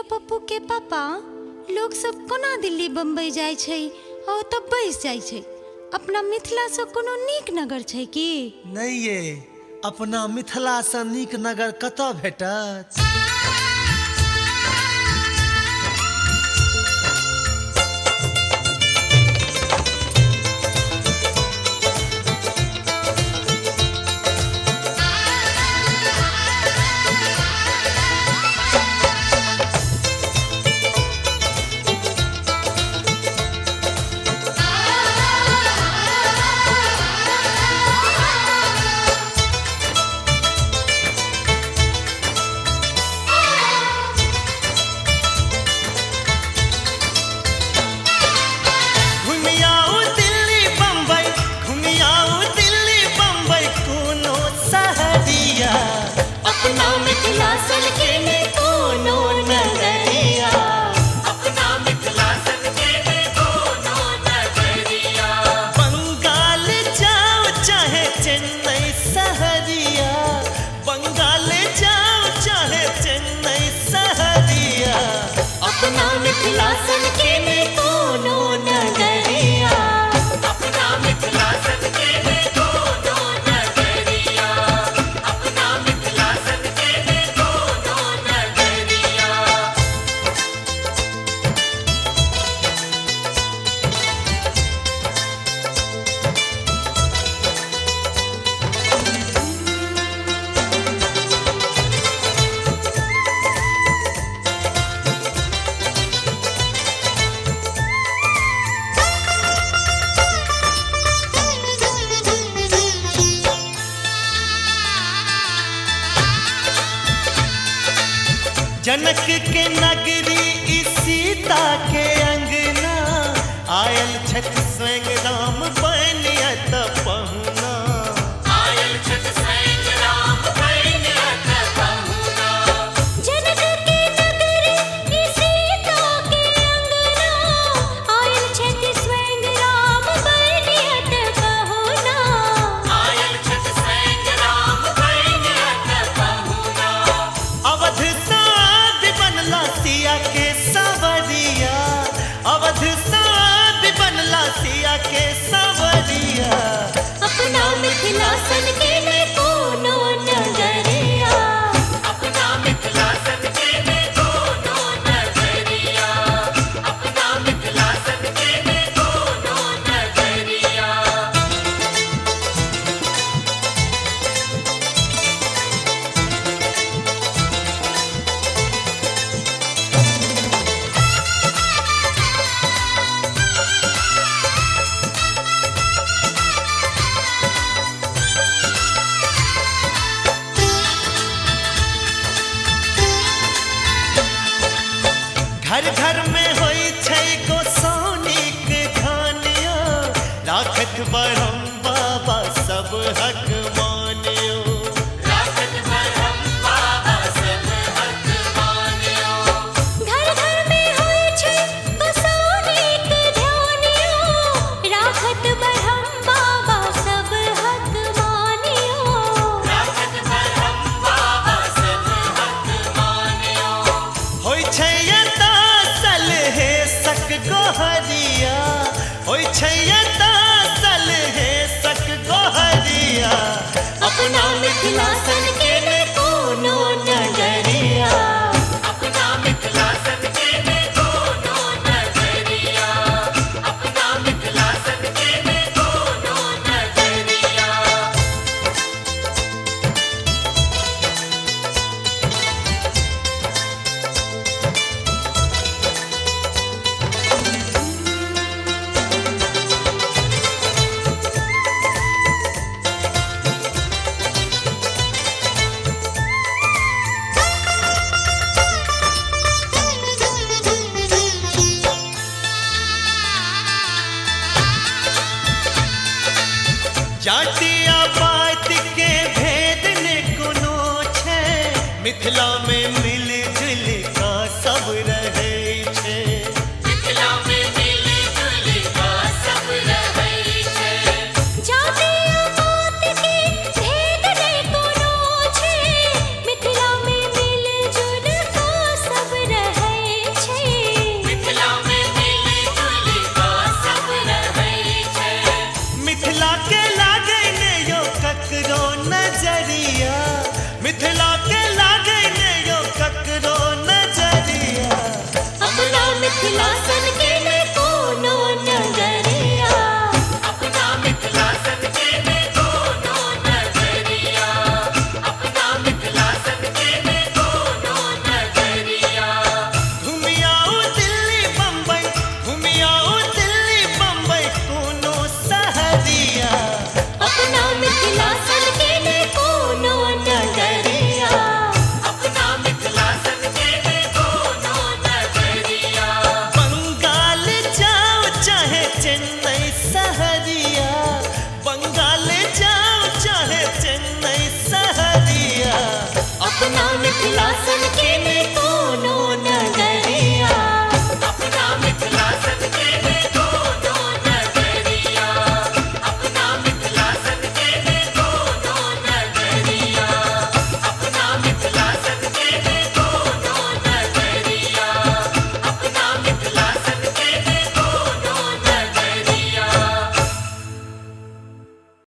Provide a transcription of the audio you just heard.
यो पप्पू के पापा लोग सब कोना दिल्ली बम्बई जाय छै और तब बस जाय छै। अपना मिथिला से कोनो नीक नगर छै कि नहीं ये अपना मिथिला से नीक नगर कतऽ भेटत। जनक के नगरी सीता के अंगना आयल छठ स्वयं राम बनियत पहुना। आयल छठ स्वयं राम बनियत पहुना। जनक के नगरी सीता के अंगना आयल छठ स्वयं राम बनियत पहुना। आयल छठ स्वयं राम बनियत पहुना। अवध सिया के सवरिया अवध साध बनला सिया के सवरिया। अपना मिथिला सन के में कोनो नगरिया। अपना मिथिला सन के में कोनो नगरिया। अपना मिथिला सन के में कोनो नगरिया। घर घर में होई छै गोसाउनी के धानिया राखत बरहम बाबा सब हक मानियो। राखत बरहम बाबा सब हक मानियो। घर घर में होय छै गोसाउनी के धानिया राखत बरहम बाबा सब हक मानियो। राखत बरहम बाबा सब हक मानियो। होय छै गोहरिया होय छै सल हे सक गोहरिया। अपना मिथिला सन के में कोनो नगरिया। अपना मिथिला सन के में कोनो नगरिया। अपना मिथिला सन के में कोनो नगरिया। जातिया बात के भेद ने कोनो छै मिथिला में मिल जुल का सब रहै छै। मिथिला में मिल जुल का सब रहै छै। जातिया बात के भेद ने कोनो छै मिथिला में मिल जुल का सब रहै मिथिला से